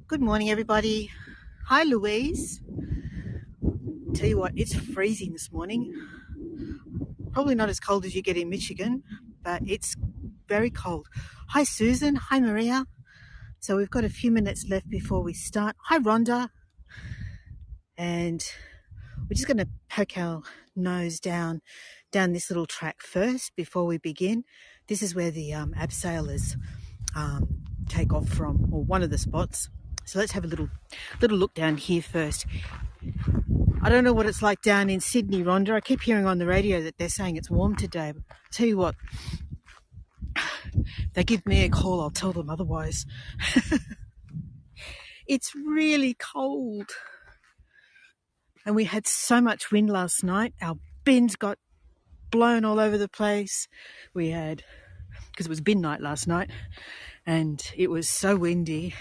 Good morning, everybody. Hi, Louise. Tell you what, it's freezing this morning. Probably not as cold as you get in Michigan, but it's very cold. Hi, Susan. Hi, Maria. So we've got a few minutes left before we start. Hi, Rhonda. And we're just going to poke our nose down this little track first before we begin. This is where the abseilers take off from, or one of the spots. So let's have a little look down here first. I don't know what it's like down in Sydney, Rhonda. I keep hearing on the radio that they're saying it's warm today. But I'll tell you what, if they give me a call, I'll tell them otherwise. It's really cold. And we had so much wind last night. Our bins got blown all over the place. We had, because it was bin night last night, and it was so windy.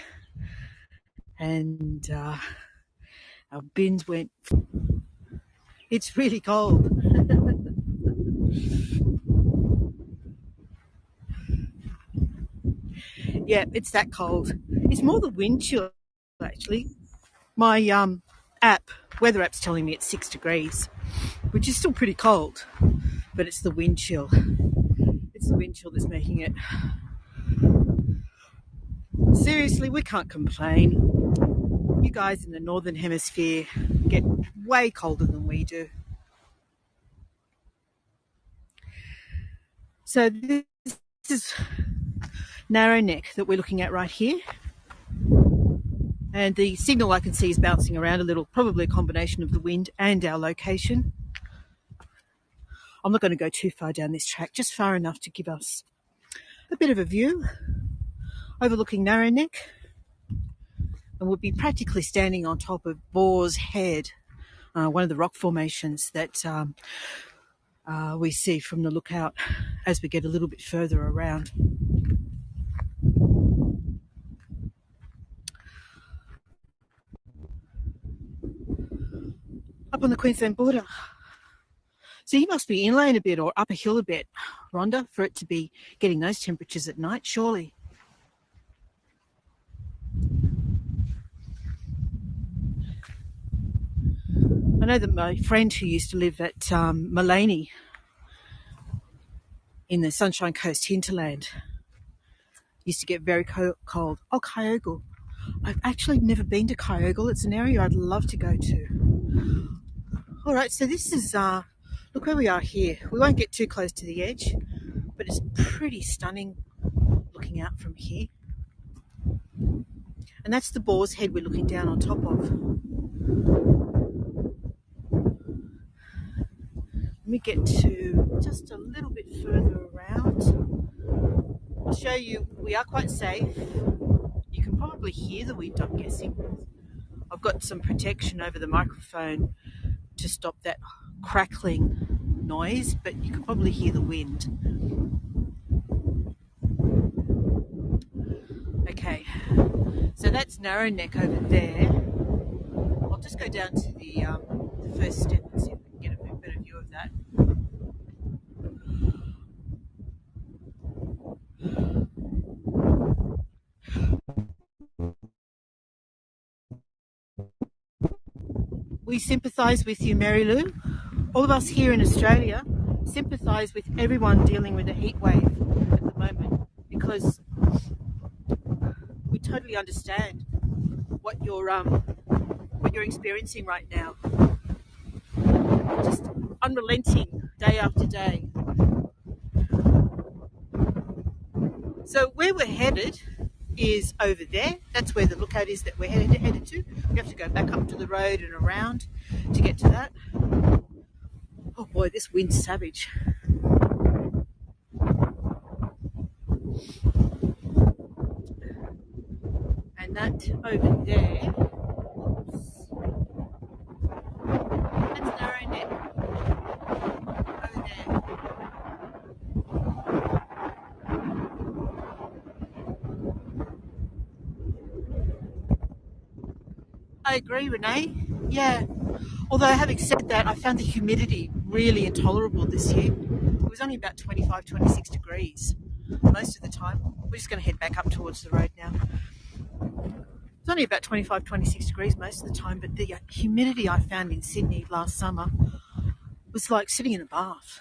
And our bins went. It's really cold. Yeah, it's that cold. It's more the wind chill, actually. My weather app's telling me it's 6 degrees, which is still pretty cold, but it's the wind chill. It's the wind chill that's making it. Seriously, we can't complain. You guys in the Northern Hemisphere get way colder than we do. So this is Narrow Neck that we're looking at right here. And the signal I can see is bouncing around a little, probably a combination of the wind and our location. I'm not going to go too far down this track, just far enough to give us a bit of a view overlooking Narrow Neck. And we'll be practically standing on top of Boar's Head, one of the rock formations that we see from the lookout as we get a little bit further around. Up on the Queensland border. So you must be inland a bit or up a hill a bit, Rhonda, for it to be getting those temperatures at night, surely. I know that my friend who used to live at Mullaney in the Sunshine Coast hinterland used to get very cold. Oh, Kyogle. I've actually never been to Kyogle. It's an area I'd love to go to. All right, so this is, look where we are here. We won't get too close to the edge, but it's pretty stunning looking out from here. And that's the Boar's Head we're looking down on top of. Let me get to just a little bit further around. I'll show you, we are quite safe. You can probably hear the wind, I'm guessing. I've got some protection over the microphone to stop that crackling noise, but you can probably hear the wind. Okay, so that's Narrow Neck over there. I'll just go down to the first step and see if we can get a better view of that. We sympathise with you, Mary Lou. All of us here in Australia sympathise with everyone dealing with a heat wave at the moment, because we totally understand what you're experiencing right now. Just unrelenting day after day. So where we're headed is over there. That's where the lookout is that we're headed to. We have to go back up to the road and around to get to that. Oh boy, this wind's savage. And that over there, that's Narrow Neck. Over there. I agree, Renee. Yeah. Although having said that, I found the humidity really intolerable this year. It was only about 25, 26 degrees most of the time. We're just going to head back up towards the road now. It's only about 25, 26 degrees most of the time, but the humidity I found in Sydney last summer was like sitting in a bath.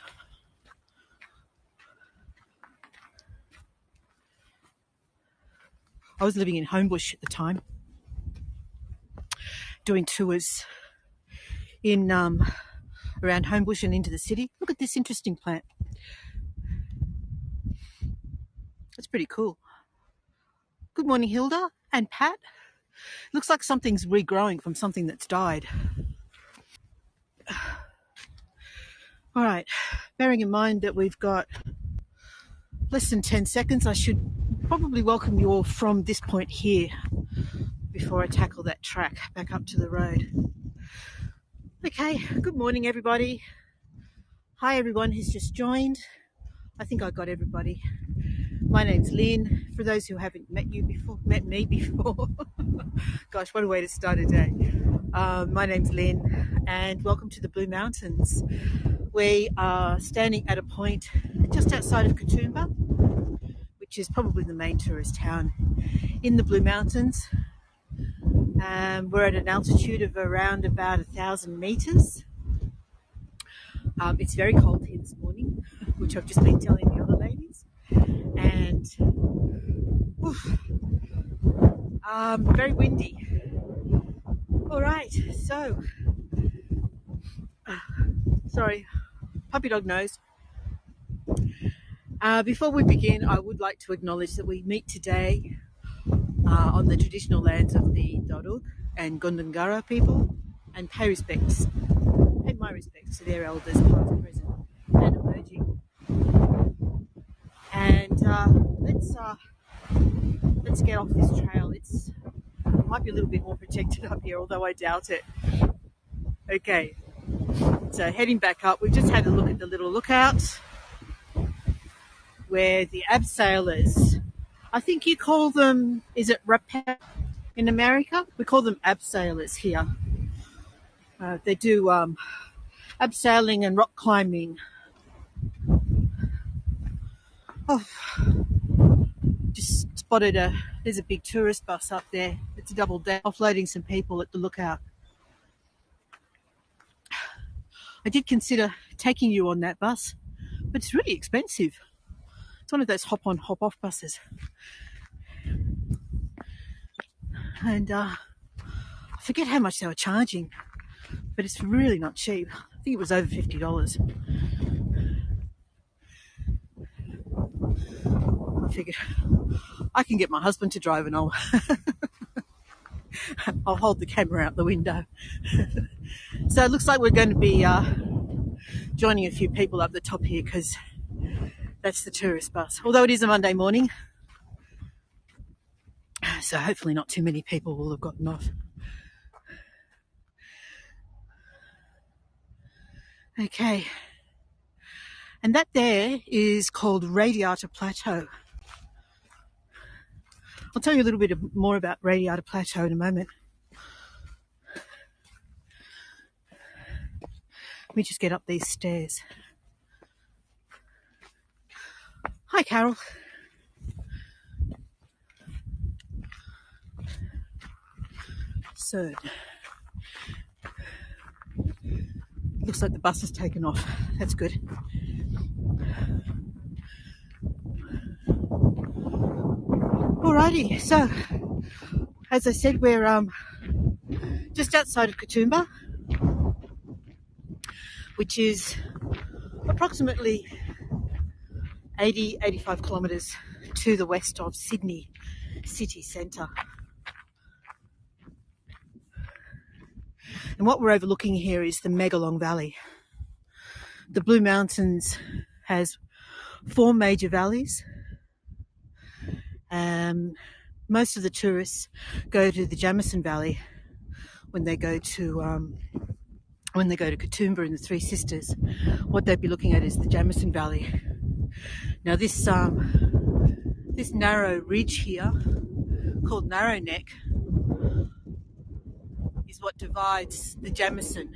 I was living in Homebush at the time, doing tours in around Homebush and into the city. Look at this interesting plant. That's pretty cool. Good morning, Hilda and Pat. Looks like something's regrowing from something that's died. All right, bearing in mind that we've got less than 10 seconds, I should probably welcome you all from this point here before I tackle that track back up to the road. Okay, good morning, everybody. Hi, everyone who's just joined. I think I got everybody. My name's Lynn. For those who haven't met me before, gosh, what a way to start a day. My name's Lynn, and welcome to the Blue Mountains. We are standing at a point just outside of Katoomba, which is probably the main tourist town in the Blue Mountains. We're at an altitude of around about 1,000 meters. It's very cold here this morning, which I've just been telling the other ladies, and very windy. All right, so sorry, puppy dog nose. Before we begin, I would like to acknowledge that we meet today on the traditional lands of the Darug and Gundungurra people, and pay my respects to their elders, past, present, and emerging. And let's get off this trail. It might be a little bit more protected up here, although I doubt it. Okay, so heading back up, we've just had a look at the little lookout where the abseilers, I think you call them, is it rappel in America? We call them abseilers here. They do abseiling and rock climbing. Oh, just spotted there's a big tourist bus up there. It's a double deck, offloading some people at the lookout. I did consider taking you on that bus, but it's really expensive. It's one of those hop-on, hop-off buses. And I forget how much they were charging, but it's really not cheap. I think it was over $50. I figured I can get my husband to drive and I'll hold the camera out the window. So it looks like we're going to be joining a few people up the top here because that's the tourist bus. Although it is a Monday morning, so hopefully not too many people will have gotten off. Okay. And that there is called Radiata Plateau. I'll tell you a little bit more about Radiata Plateau in a moment. Let me just get up these stairs. Hi, Carol. So, looks like the bus has taken off. That's good. Alrighty, so as I said, we're just outside of Katoomba, which is approximately 85 kilometres to the west of Sydney city centre. And what we're overlooking here is the Megalong Valley. The Blue Mountains has 4 major valleys. Most of the tourists go to the Jamison Valley when they go to Katoomba and the Three Sisters. What they'd be looking at is the Jamison Valley. Now this narrow ridge here, called Narrow Neck, is what divides the Jamison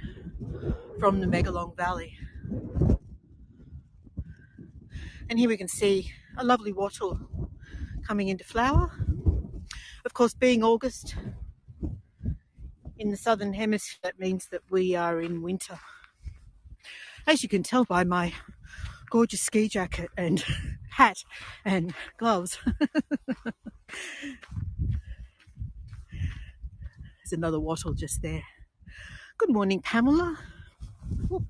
from the Megalong Valley. And here we can see a lovely wattle coming into flower. Of course, being August, In the southern hemisphere, that means that we are in winter. As you can tell by my gorgeous ski jacket and hat and gloves. There's another wattle just there. Good morning, Pamela. Ooh.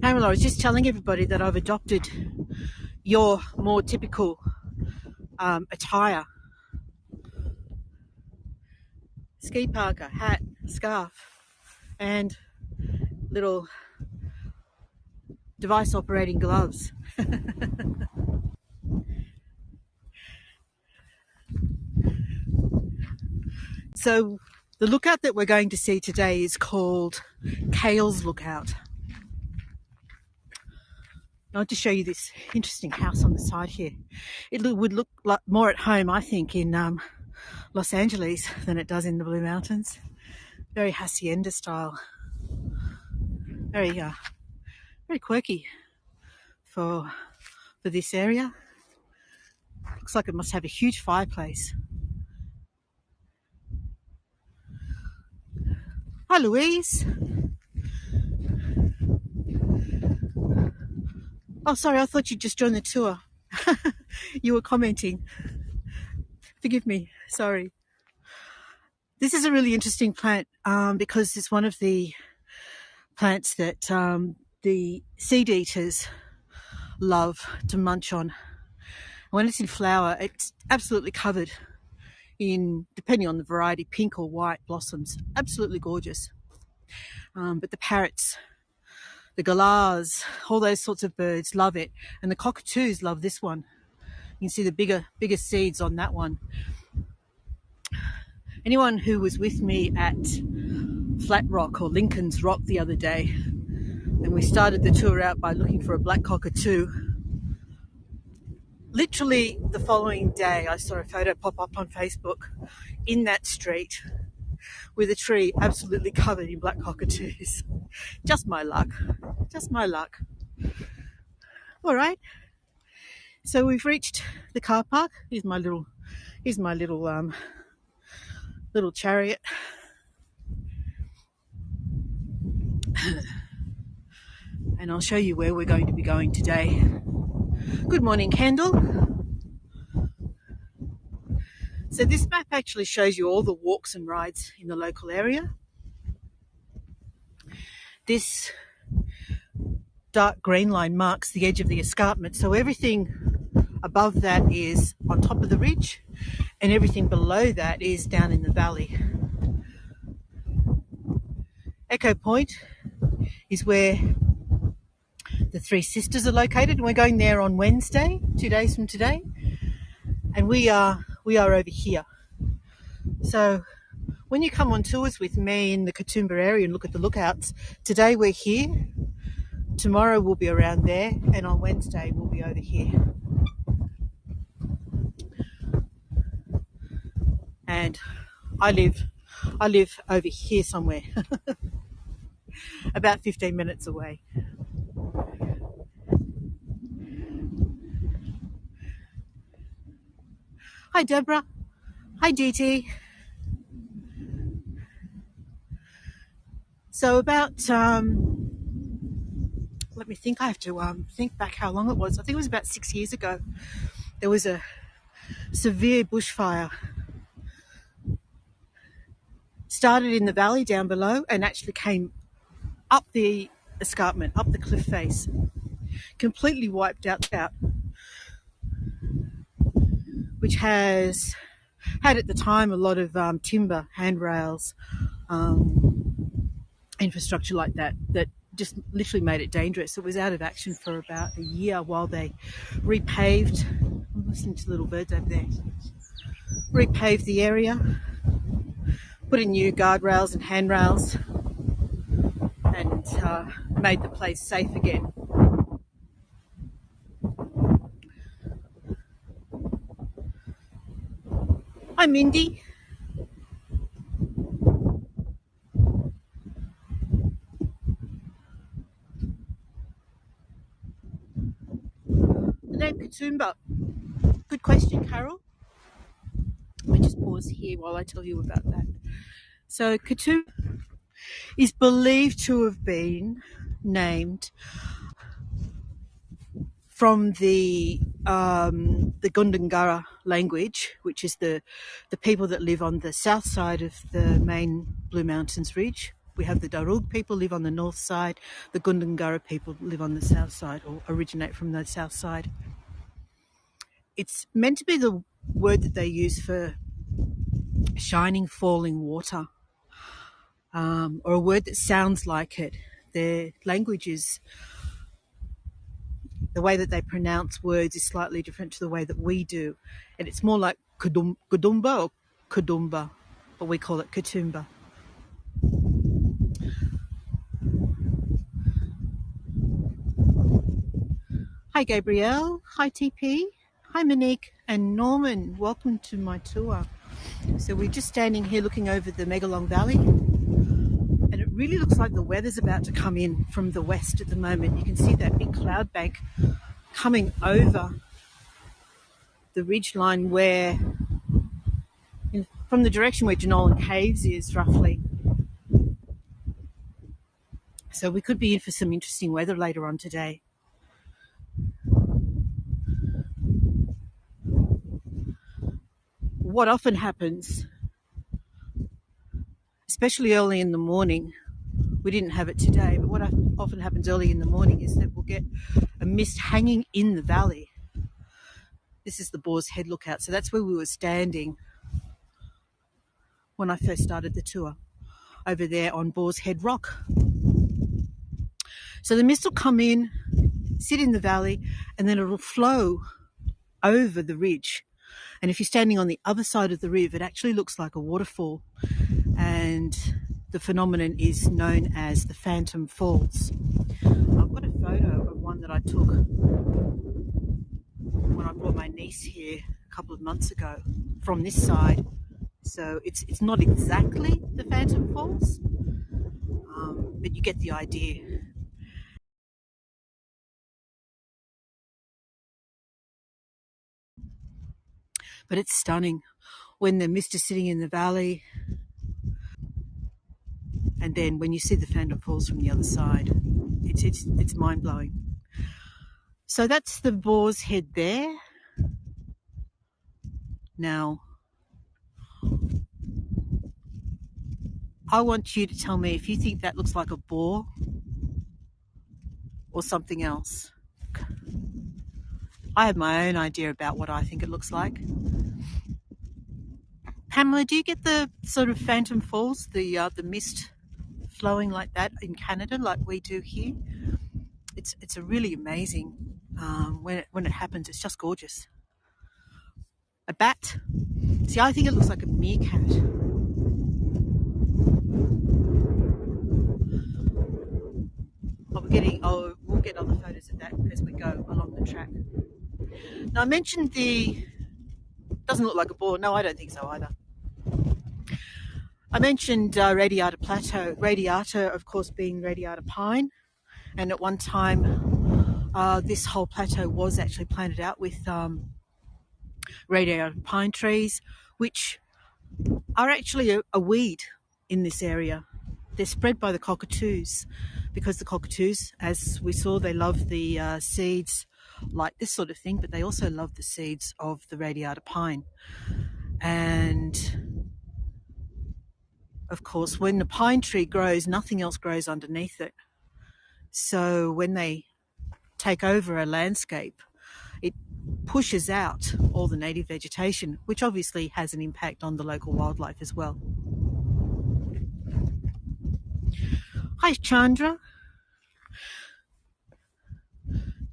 Pamela, I was just telling everybody that I've adopted your more typical attire. Ski parka, hat, scarf, and little device operating gloves. So the lookout that we're going to see today is called Cahills Lookout. I want to show you this interesting house on the side here. It would look like more at home, I think, in Los Angeles than it does in the Blue Mountains. Very hacienda style. Very quirky for this area. Looks like it must have a huge fireplace. Hi, Louise. Oh, sorry, I thought you'd just joined the tour. You were commenting. Forgive me, sorry. This is a really interesting plant because it's one of the plants that the seed eaters love to munch on. When it's in flower, it's absolutely covered in, depending on the variety, pink or white blossoms. Absolutely gorgeous. But the parrots, the galahs, all those sorts of birds love it. And the cockatoos love this one. You can see the bigger seeds on that one. Anyone who was with me at Flat Rock or Lincoln's Rock the other day, and we started the tour out by looking for a black cockatoo, literally the following day I saw a photo pop up on Facebook in that street with a tree absolutely covered in black cockatoos. Just my luck. Just my luck. All right. So we've reached the car park. Here's my little little chariot. And I'll show you where we're going to be going today. Good morning, Kendall. So this map actually shows you all the walks and rides in the local area. This dark green line marks the edge of the escarpment, so everything above that is on top of the ridge and everything below that is down in the valley. Echo Point is where the Three Sisters are located, and we're going there on Wednesday, 2 days from today, and we are over here. So when you come on tours with me in the Katoomba area and look at the lookouts, today we're here, tomorrow we'll be around there, and on Wednesday we'll be over here. And I live over here somewhere, about 15 minutes away. Hi, Deborah. Hi, DT. So about, let me think, I have to think back how long it was. I think it was about 6 years ago. There was a severe bushfire. Started in the valley down below and actually came up the escarpment, up the cliff face. Completely wiped out, which has had at the time a lot of timber, handrails, infrastructure like that just literally made it dangerous. It was out of action for about a year while they repaved. I'm listening to little birds over there. Repaved the area, put in new guardrails and handrails, and made the place safe again. Hi, Mindy. The name Katoomba. Good question, Carol. Let me just pause. wildflowers here while I tell you about that. So Katoomba is believed to have been named from the Gundungurra language, which is the people that live on the south side of the main Blue Mountains Ridge. We have the Darug people live on the north side. The Gundungurra people live on the south side, or originate from the south side. It's meant to be the word that they use for shining, falling water, or a word that sounds like it. Their language is, the way that they pronounce words is slightly different to the way that we do. And it's more like Katoomba or Katoomba, but we call it Katoomba. Hi Gabrielle, hi TP, hi Monique and Norman, welcome to my tour. So we're just standing here looking over the Megalong Valley, and it really looks like the weather's about to come in from the west at the moment. You can see that big cloud bank coming over the ridge line where, from the direction where Genolan Caves is roughly. So we could be in for some interesting weather later on today. What often happens, especially early in the morning, we didn't have it today, but what often happens early in the morning is that we'll get a mist hanging in the valley. This is the Boar's Head lookout, so that's where we were standing when I first started the tour, over there on Boar's Head Rock. So the mist will come in, sit in the valley, and then it'll flow over the ridge. And if you're standing on the other side of the river, it actually looks like a waterfall. And the phenomenon is known as the Phantom Falls. I've got a photo of one that I took when I brought my niece here a couple of months ago from this side. So it's not exactly the Phantom Falls, but you get the idea. But it's stunning when the mist is sitting in the valley, and then when you see the Phantom Falls from the other side, it's mind-blowing. So that's the Boar's Head there. Now, I want you to tell me if you think that looks like a boar or something else. I have my own idea about what I think it looks like. Pamela, do you get the sort of Phantom Falls, the mist flowing like that in Canada, like we do here? It's a really amazing. When it happens, it's just gorgeous. A bat. See, I think it looks like a meerkat. We'll get other photos of that as we go along the track. Now I mentioned doesn't look like a boar. No, I don't think so either. I mentioned Radiata Plateau. Radiata, of course, being Radiata pine, and at one time this whole plateau was actually planted out with Radiata pine trees, which are actually a weed in this area. They're spread by the cockatoos, because the cockatoos, as we saw, they love the seeds like this sort of thing, but they also love the seeds of the Radiata pine. And of course, when the pine tree grows, nothing else grows underneath it. So when they take over a landscape, it pushes out all the native vegetation, which obviously has an impact on the local wildlife as well. Hi, Chandra.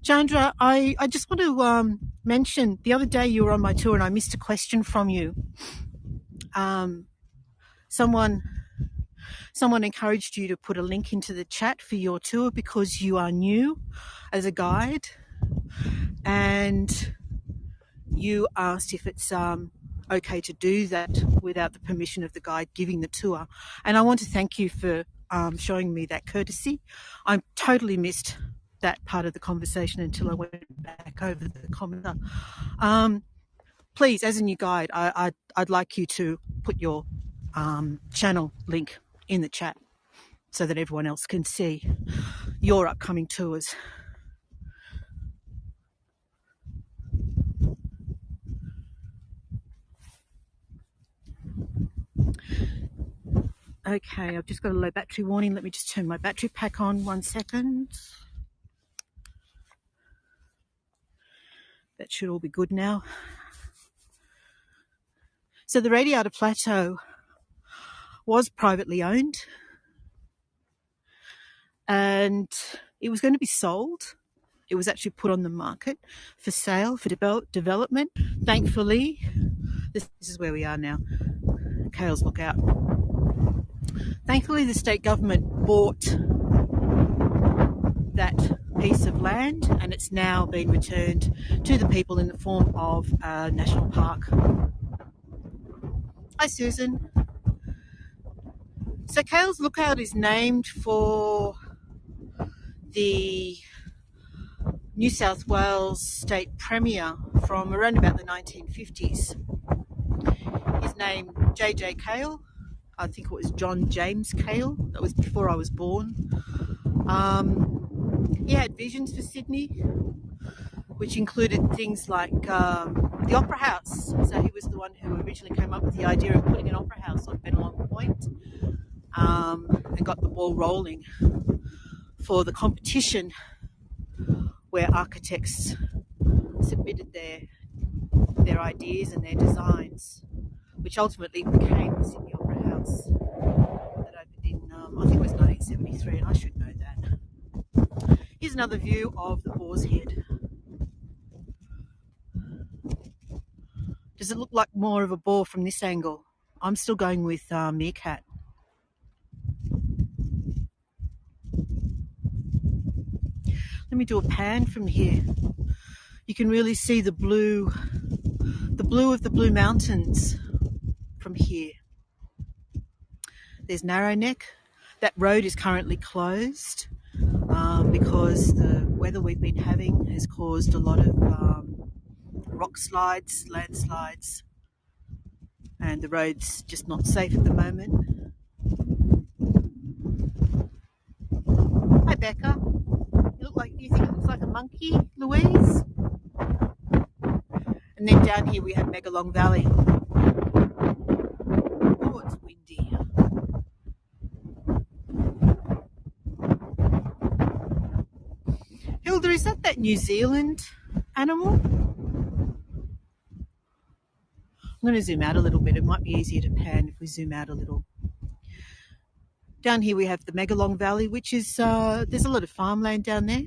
Chandra, I just want to mention, the other day you were on my tour and I missed a question from you. Someone encouraged you to put a link into the chat for your tour because you are new as a guide, and you asked if it's okay to do that without the permission of the guide giving the tour. And I want to thank you for showing me that courtesy. I totally missed that part of the conversation until I went back over the commenter. please, as a new guide, I'd like you to put your channel link in the chat so that everyone else can see your upcoming tours. Okay, I've just got a low battery warning. Let me just turn my battery pack on 1 second. That should all be good now. So the Radiata Plateau was privately owned and it was going to be sold. It was actually put on the market for sale, for development. Thankfully, this is where we are now. Cahills, look out. Thankfully, the state government bought that piece of land and it's now been returned to the people in the form of a national park. Hi, Susan. So Cahills Lookout is named for the New South Wales state premier from around about the 1950s. His name, J.J. Cahill. I think it was John James Cahill. That was before I was born. He had visions for Sydney, which included things like the Opera House. So he was the one who originally came up with the idea of putting an Opera House on Megalong Point, and got the ball rolling for the competition where architects submitted their ideas and their designs, which ultimately became the Sydney Opera House that opened in, I think it was 1973, and I should know that. Here's another view of the Boar's Head. Does it look like more of a boar from this angle? I'm still going with meerkat. Let me do a pan from here. You can really see the blue of the Blue Mountains from here. There's Narrowneck. That road is currently closed because the weather we've been having has caused a lot of rock slides, landslides, and the road's just not safe at the moment. Hi, Becca. Do you think it looks like a monkey, Louise? And then down here we have Megalong Valley. Oh, it's windy. Hilda, is that New Zealand animal? I'm going to zoom out a little bit. It might be easier to pan if we zoom out a little. Down here we have the Megalong Valley, which is, there's a lot of farmland down there.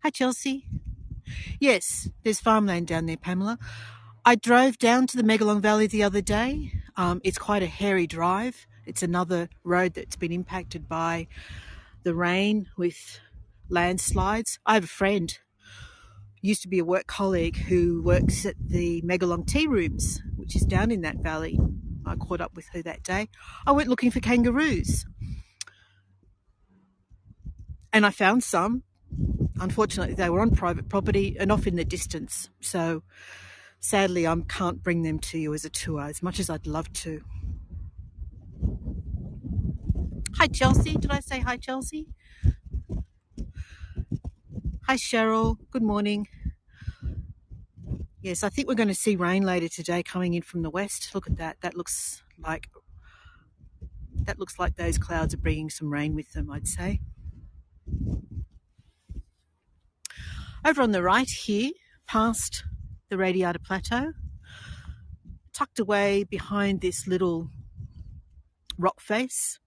Hi, Chelsea. Yes, there's farmland down there, Pamela. I drove down to the Megalong Valley the other day. It's quite a hairy drive. It's another road that's been impacted by the rain with landslides. I have a friend, used to be a work colleague, who works at the Megalong Tea Rooms, which is down in that valley. I caught up with her that day. I went looking for kangaroos. And I found some. Unfortunately, they were on private property and off in the distance. So sadly, I can't bring them to you as a tour, as much as I'd love to. Hi, Chelsea. Did I say hi, Chelsea? Hi, Cheryl. Good morning. Yes, I think we're going to see rain later today coming in from the west. Look at that. That looks like those clouds are bringing some rain with them, I'd say. Over on the right here, past the Radiata Plateau, tucked away behind this little rock face.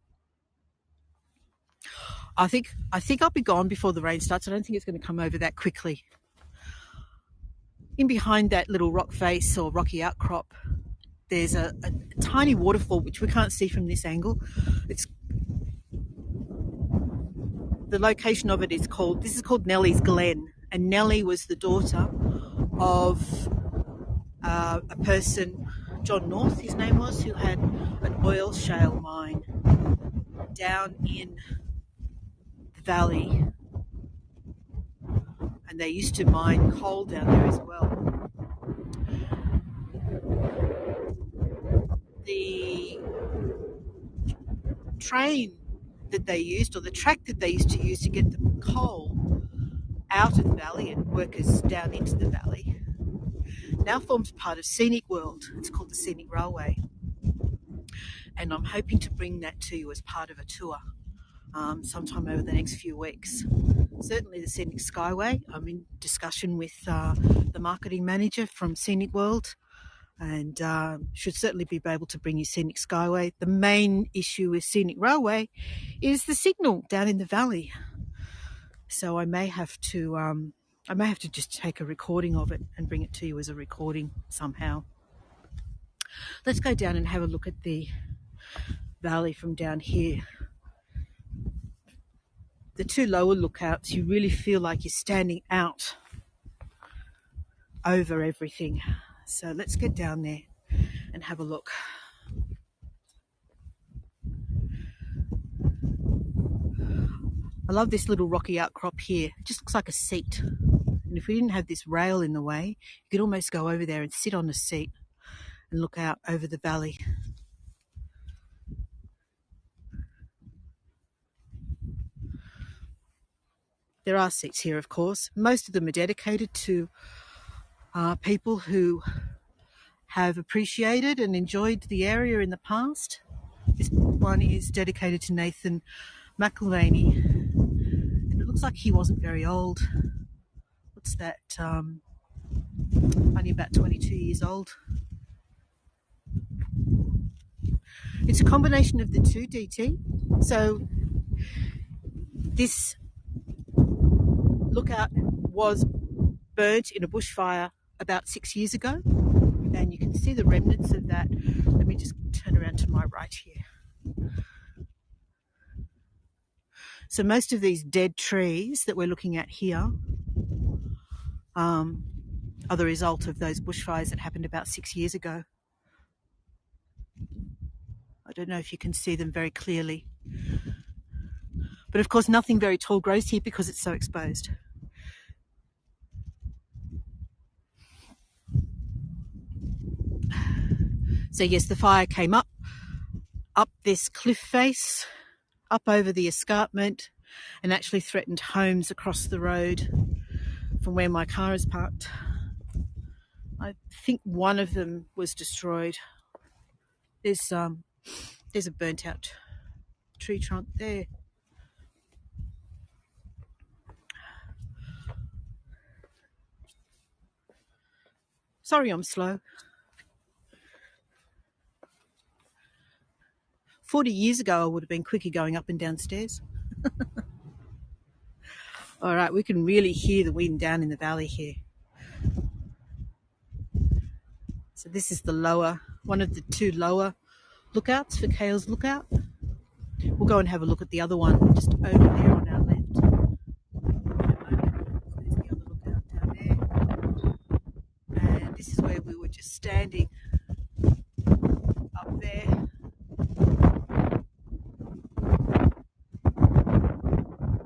I think I'll be gone before the rain starts. I don't think it's going to come over that quickly. In behind that little rock face or rocky outcrop, there's a tiny waterfall which we can't see from this angle. The location of it is called Nellie's Glen, and Nellie was the daughter of a person, John North, his name was, who had an oil shale mine down in the valley and they used to mine coal down there as well. The train that they used, or the track that they used to use to get the coal out of the valley and workers down into the valley, now forms part of Scenic World. It's called the Scenic Railway, and I'm hoping to bring that to you as part of a tour sometime over the next few weeks. Certainly the Scenic Skyway. I'm in discussion with the marketing manager from Scenic World, and should certainly be able to bring you Scenic Skyway. The main issue with Scenic Railway is the signal down in the valley, so I may have to just take a recording of it and bring it to you as a recording somehow. Let's go down and have a look at the valley from down here. The two lower lookouts, you really feel like you're standing out over everything. So let's get down there and have a look. I love this little rocky outcrop here. It just looks like a seat. And if we didn't have this rail in the way, you could almost go over there and sit on a seat and look out over the valley. There are seats here, of course. Most of them are dedicated to people who have appreciated and enjoyed the area in the past. This one is dedicated to Nathan McElvaney, and it looks like he wasn't very old. What's that? Only about 22 years old. It's a combination of the two, DT. So this lookout was burnt in a bushfire about 6 years ago, and you can see the remnants of that. Let me just turn around to my right here. So most of these dead trees that we're looking at here are the result of those bushfires that happened about 6 years ago. I don't know if you can see them very clearly. But of course, nothing very tall grows here because it's so exposed. So yes, the fire came up this cliff face, up over the escarpment, and actually threatened homes across the road from where my car is parked. I think one of them was destroyed. There's a burnt out tree trunk there. Sorry, I'm slow. 40 years ago, I would have been quicker going up and downstairs. All right, we can really hear the wind down in the valley here. So this is the lower, one of the two lower lookouts for Cahills Lookout. We'll go and have a look at the other one just over there on our left. There's the other lookout down there. And this is where we were just standing up there.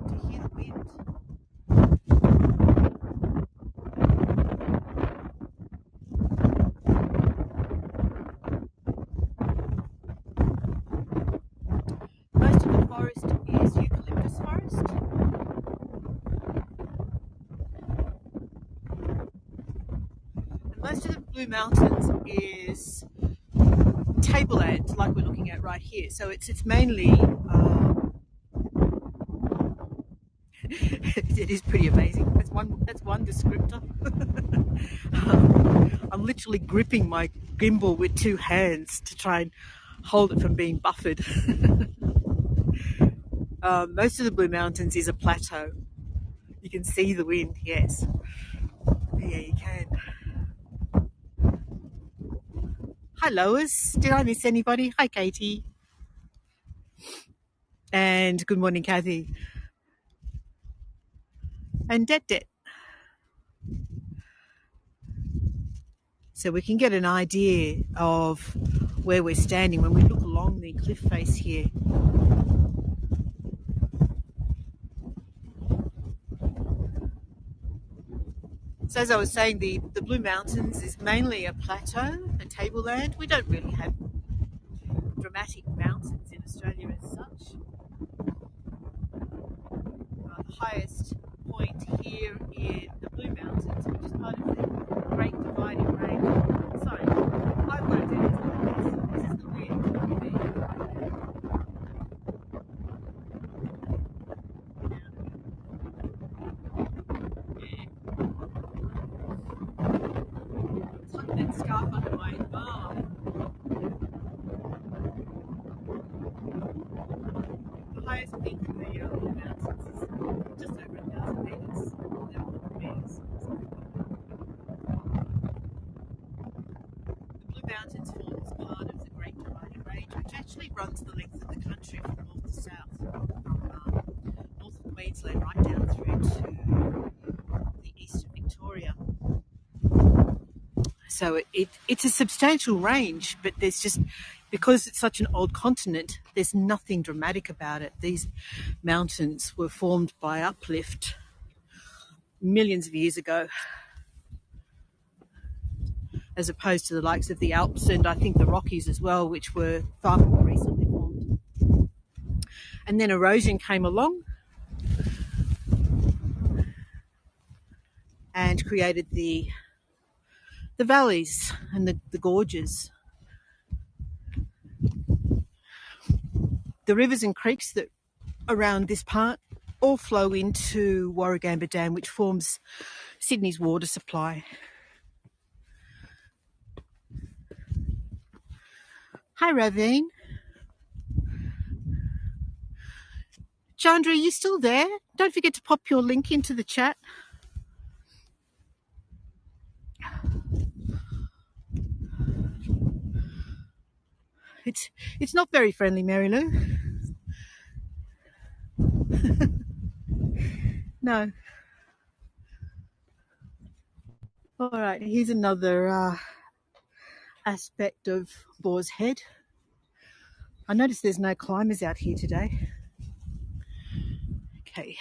To hear the wind. Most of the forest is eucalyptus forest. And most of the Blue Mountains is tableland, like we're looking at right here. So it's mainly it is pretty amazing. That's one descriptor. I'm literally gripping my gimbal with two hands to try and hold it from being buffered. Most of the Blue Mountains is a plateau. You can see the wind, yes. Yeah, you can. Hi, Lois. Did I miss anybody? Hi, Katie. And good morning, Kathy. And Det. So we can get an idea of where we're standing when we look along the cliff face here. So as I was saying, the Blue Mountains is mainly a plateau, a tableland. We don't really have dramatic mountains in Australia as such. The highest point here in the Blue Mountains, which is part of the Great Dividing Range. Sorry, I've worked it as like this. This is the weird. Tuck that scarf under my arm. The highest peak in the Blue Mountains is just over 1,000 metres. 1,100 metres. The Blue Mountains forms part of the Great Dividing Range, which actually runs the length of the country from north to south, from north of Queensland right down through to the east of Victoria. So it's a substantial range, but there's just, because it's such an old continent, there's nothing dramatic about it. These mountains were formed by uplift millions of years ago, as opposed to the likes of the Alps and I think the Rockies as well, which were far more recently formed. And then erosion came along and created the valleys and the gorges. The rivers and creeks that around this part all flow into Warragamba Dam, which forms Sydney's water supply. Hi, Ravine. Chandra, are you still there? Don't forget to pop your link into the chat. It's not very friendly, Mary Lou. No. All right, here's another aspect of Boar's Head. I noticed there's no climbers out here today. Okay.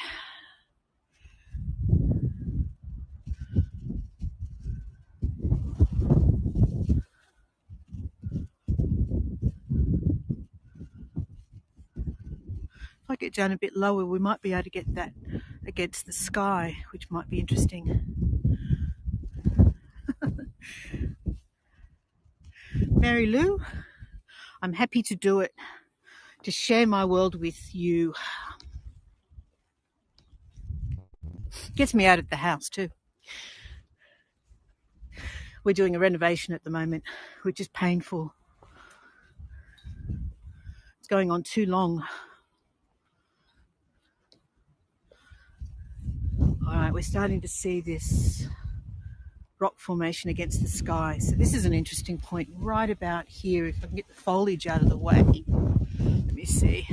If I get down a bit lower, we might be able to get that against the sky, which might be interesting. Mary Lou, I'm happy to do it, to share my world with you. Gets me out of the house too. We're doing a renovation at the moment, which is painful. It's going on too long. All right, we're starting to see this rock formation against the sky. So this is an interesting point right about here. If I can get the foliage out of the way. Let me see.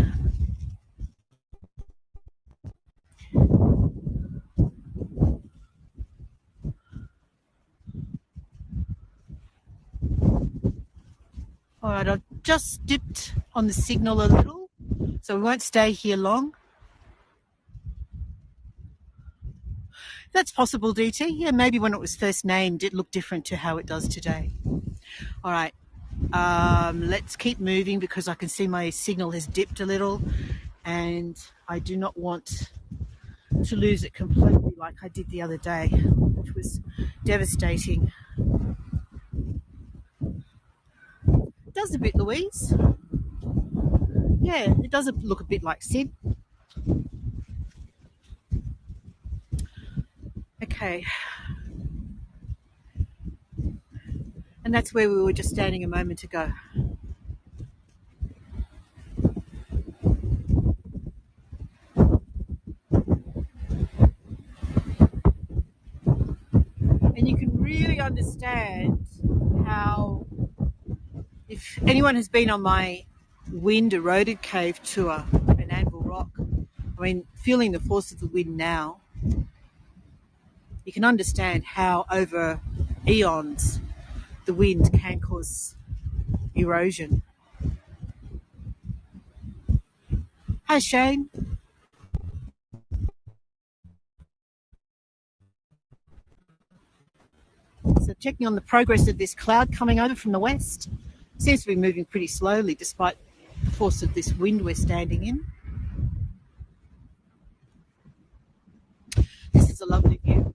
All right, I've just dipped on the signal a little, so we won't stay here long. That's possible, DT. Yeah, maybe when it was first named, it looked different to how it does today. All right, let's keep moving because I can see my signal has dipped a little and I do not want to lose it completely like I did the other day, which was devastating. It does a bit, Louise. Yeah, it does look a bit like Sid. Okay. And that's where we were just standing a moment ago. And you can really understand how, if anyone has been on my wind eroded cave tour at Anvil Rock, I mean, feeling the force of the wind now, you can understand how over eons the wind can cause erosion. Hi, Shane. checking on the progress of this cloud coming over from the west. Seems to be moving pretty slowly despite the force of this wind we're standing in. This is a lovely view.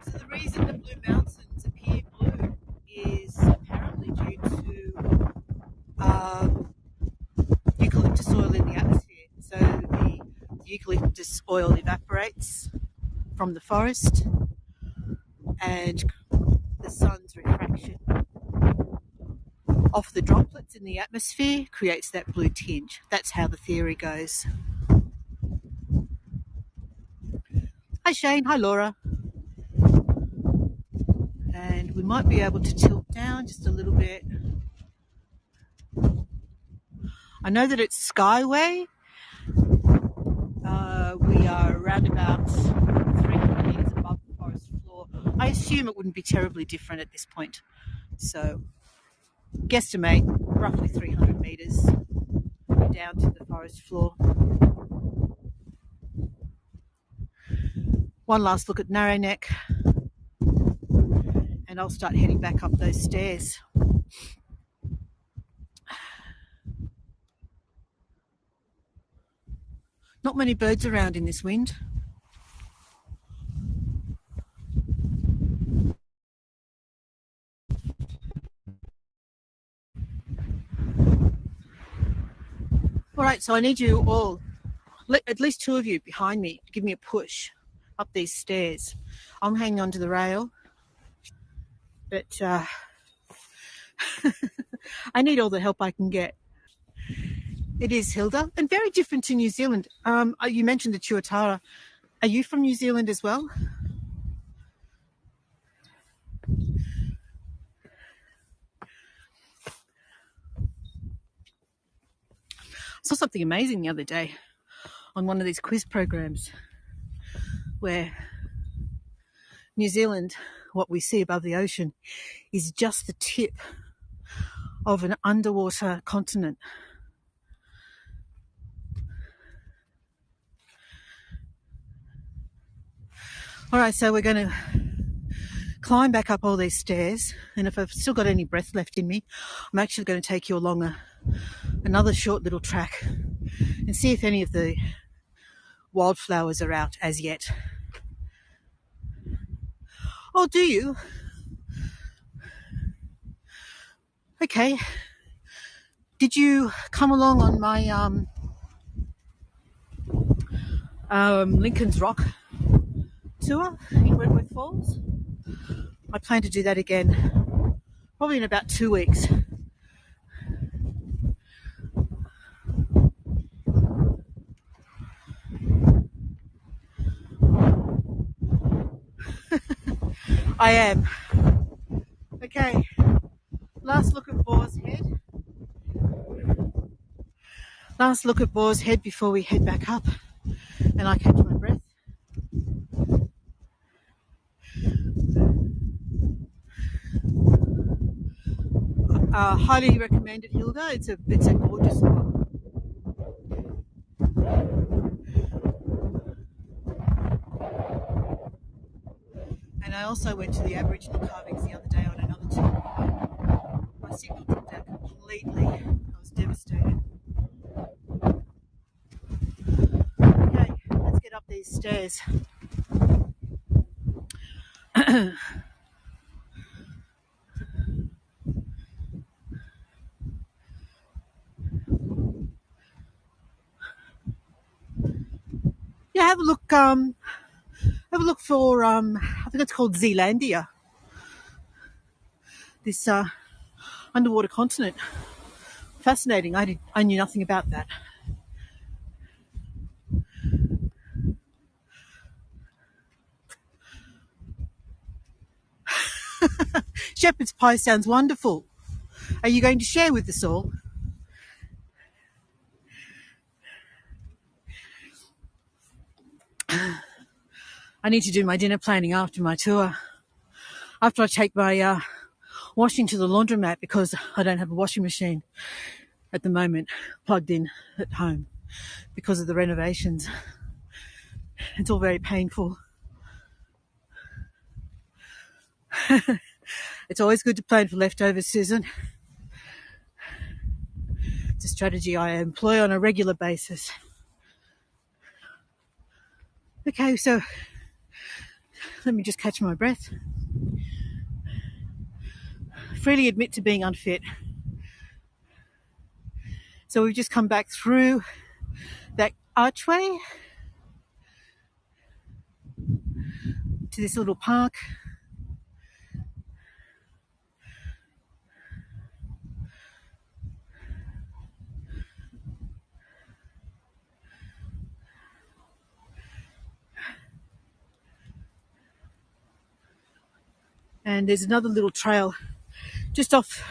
So the reason the Blue Mountains appear blue is apparently due to eucalyptus oil in the atmosphere. So the eucalyptus oil evaporates from the forest, and the sun's refraction off the droplets in the atmosphere creates that blue tinge. That's how the theory goes. Hi Shane, hi Laura. And we might be able to tilt down just a little bit. I know that it's Skyway. We are around about 300 metres above the forest floor. I assume it wouldn't be terribly different at this point. So, guesstimate roughly 300 metres down to the forest floor. One last look at Narrow Neck, and I'll start heading back up those stairs. Not many birds around in this wind. All right, so I need you all, at least two of you behind me, to give me a push up these stairs. I'm hanging onto the rail, but I need all the help I can get. It is Hilda, and very different to New Zealand. You mentioned the Tuatara. Are you from New Zealand as well? I saw something amazing the other day on one of these quiz programs where New Zealand, what we see above the ocean, is just the tip of an underwater continent. All right, so we're going to climb back up all these stairs, and if I've still got any breath left in me, I'm actually going to take you along another short little track and see if any of the wildflowers are out as yet. Oh, do you? Okay. Did you come along on my Lincoln's Rock tour in Wentworth Falls? I plan to do that again, probably in about 2 weeks. I am. Okay, last look at Boar's Head. Last look at Boar's Head before we head back up and I catch my breath. Highly recommended, Hilda. It's a gorgeous spot. And I also went to the Aboriginal carvings the other day on another tour. My signal dropped out completely. I was devastated. Okay, let's get up these stairs. Yeah, have a look. Have a look for I think it's called Zealandia. This underwater continent. Fascinating. I knew nothing about that. Shepherd's pie sounds wonderful. Are you going to share with us all? I need to do my dinner planning after my tour. After I take my washing to the laundromat because I don't have a washing machine. at the moment plugged in at home because of the renovations. It's all very painful. It's always good to plan for leftovers, Susan. It's a strategy I employ on a regular basis. Okay, so let me just catch my breath. Freely admit to being unfit. So we've just come back through that archway to this little park. And there's another little trail just off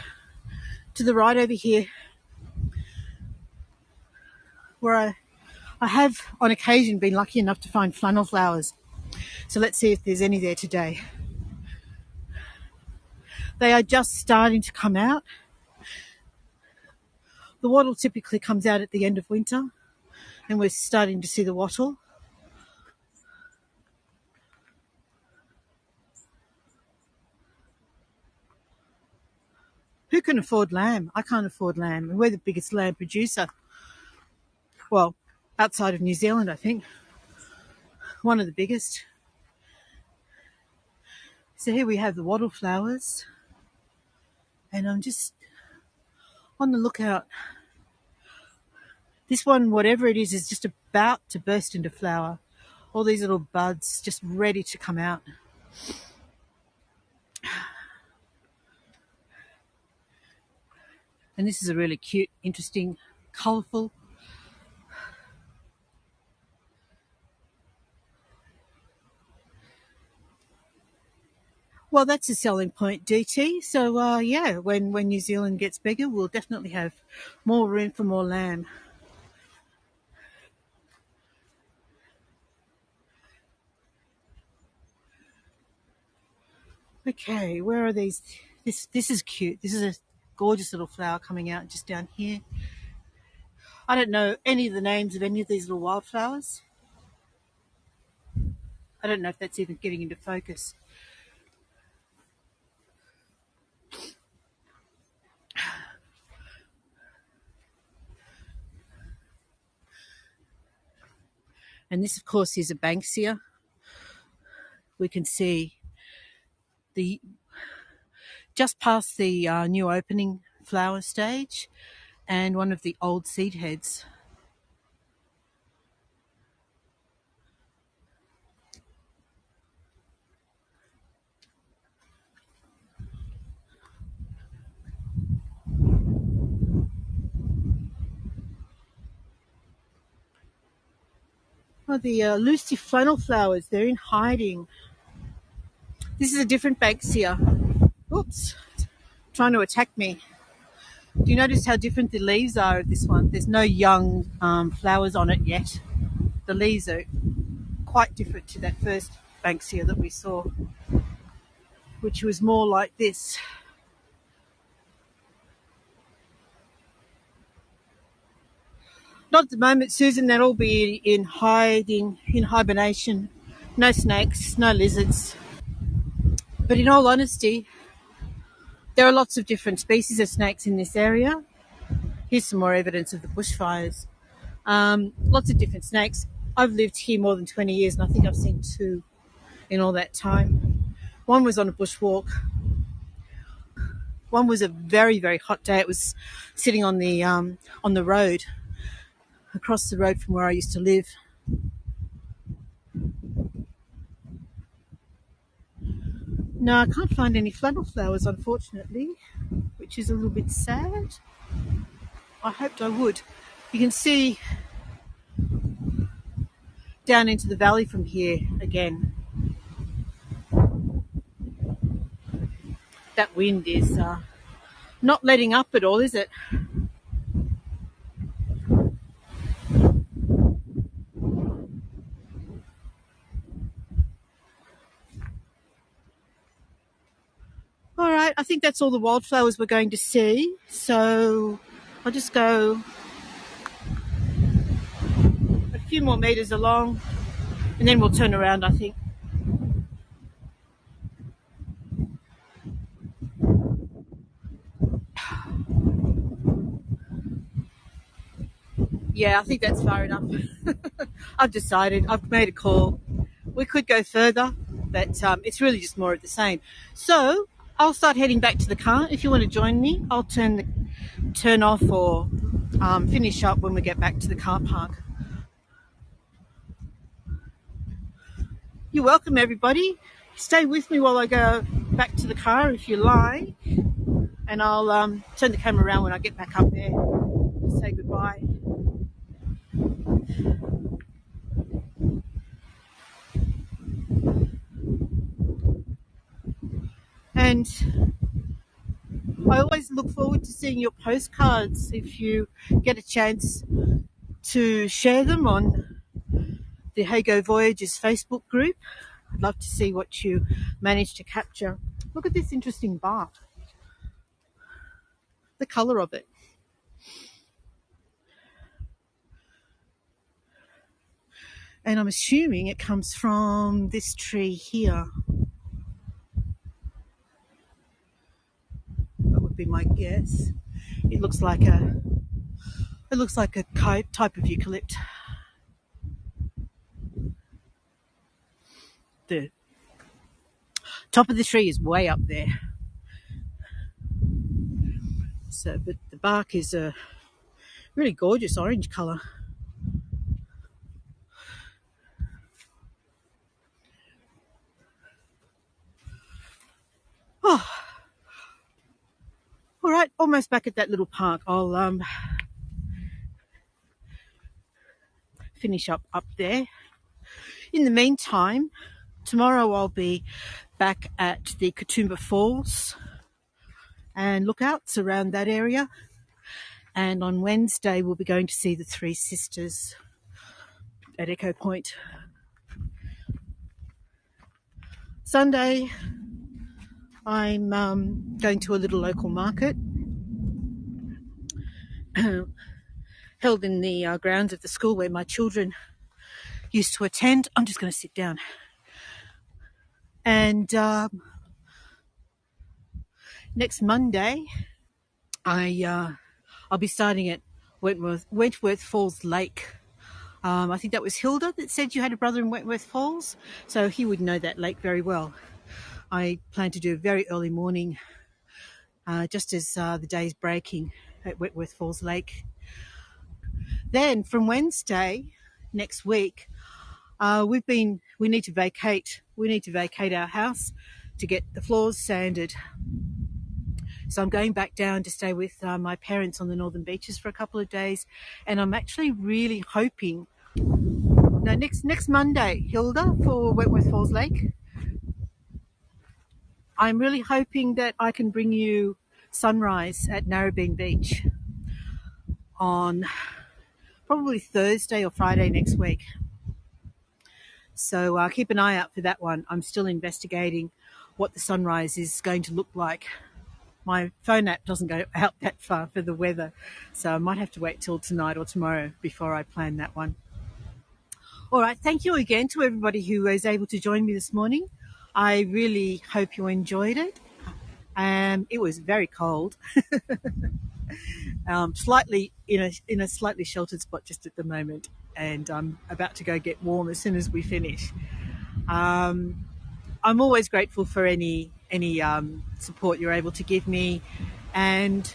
to the right over here where I have on occasion been lucky enough to find flannel flowers. So let's see if there's any there today. They are just starting to come out. The wattle typically comes out at the end of winter, and we're starting to see the wattle. Who can afford lamb? I can't afford lamb, and we're the biggest lamb producer. Well, outside of New Zealand, I think. One of the biggest. So here we have the wattle flowers, and I'm just on the lookout. This one, whatever it is just about to burst into flower. All these little buds just ready to come out. And this is a really cute, interesting, colourful. Well, that's a selling point, DT. So, yeah, when New Zealand gets bigger, we'll definitely have more room for more lamb. Okay, where are these? This is cute. This is a gorgeous little flower coming out just down here. I don't know any of the names of any of these little wildflowers. I don't know if that's even getting into focus. And this, of course, is a Banksia. We can see the just past the new opening flower stage and one of the old seed heads. Oh, the loose flannel flowers, they're in hiding. This is a different Banksia. Oops, trying to attack me. Do you notice how different the leaves are of this one? There's no young flowers on it yet. The leaves are quite different to that first Banksia that we saw, which was more like this. Not at the moment, Susan. That'll be in hiding, in hibernation. No snakes, no lizards. But in all honesty, there are lots of different species of snakes in this area. Here's some more evidence of the bushfires. Lots of different snakes. I've lived here more than 20 years, and I think I've seen two in all that time. One was on a bushwalk. One was a very, very hot day. It was sitting on the road, across the road from where I used to live. No, I can't find any flannel flowers, unfortunately, which is a little bit sad. I hoped I would. You can see down into the valley from here again. That wind is not letting up at all, is it? All right, I think that's all the wildflowers we're going to see. So I'll just go a few more meters along and then we'll turn around, I think. Yeah, I think that's far enough. I've decided, I've made a call. We could go further, but it's really just more of the same. So I'll start heading back to the car. If you want to join me, I'll turn off or finish up when we get back to the car park. You're welcome, everybody. Stay with me while I go back to the car if you like, and I'll turn the camera around when I get back up there to say goodbye. And I always look forward to seeing your postcards if you get a chance to share them on the Hago Voyages Facebook group. I'd love to see what you manage to capture. Look at this interesting bark. The colour of it. And I'm assuming it comes from this tree here. That would be my guess. It looks like a type of eucalypt. The top of the tree is way up there. So, but the bark is a really gorgeous orange colour. Oh, all right, almost back at that little park. I'll finish up there. In the meantime, tomorrow I'll be back at the Katoomba Falls and lookouts around that area. And on Wednesday, we'll be going to see the Three Sisters at Echo Point. Sunday, I'm going to a little local market held in the grounds of the school where my children used to attend. I'm just going to sit down. And next Monday, I'll be starting at Wentworth Falls Lake. I think that was Hilda that said you had a brother in Wentworth Falls, so he would know that lake very well. I plan to do a very early morning, just as the day's breaking at Wentworth Falls Lake. Then from Wednesday next week, we need to vacate our house to get the floors sanded. So I'm going back down to stay with my parents on the Northern Beaches for a couple of days, and I'm actually really hoping. No, next Monday, Hilda, for Wentworth Falls Lake. I'm really hoping that I can bring you sunrise at Narrabeen Beach on probably Thursday or Friday next week. So keep an eye out for that one. I'm still investigating what the sunrise is going to look like. My phone app doesn't go out that far for the weather, so I might have to wait till tonight or tomorrow before I plan that one. All right, thank you again to everybody who was able to join me this morning. I really hope you enjoyed it. It was very cold, slightly in a slightly sheltered spot just at the moment, and I'm about to go get warm as soon as we finish. I'm always grateful for any support you're able to give me, and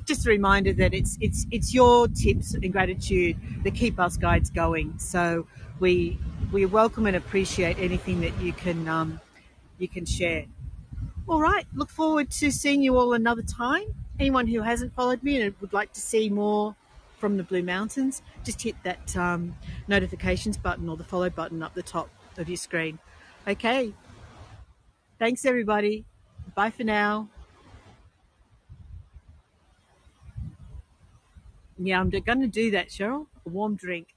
just a reminder that it's your tips and gratitude that keep us guides going. So we welcome and appreciate anything that you can share. All right, look forward to seeing you all another time. Anyone who hasn't followed me and would like to see more from the Blue Mountains, just hit that notifications button or the follow button up the top of your screen. Okay, thanks everybody. Bye for now. Yeah, I'm going to do that, Cheryl. A warm drink.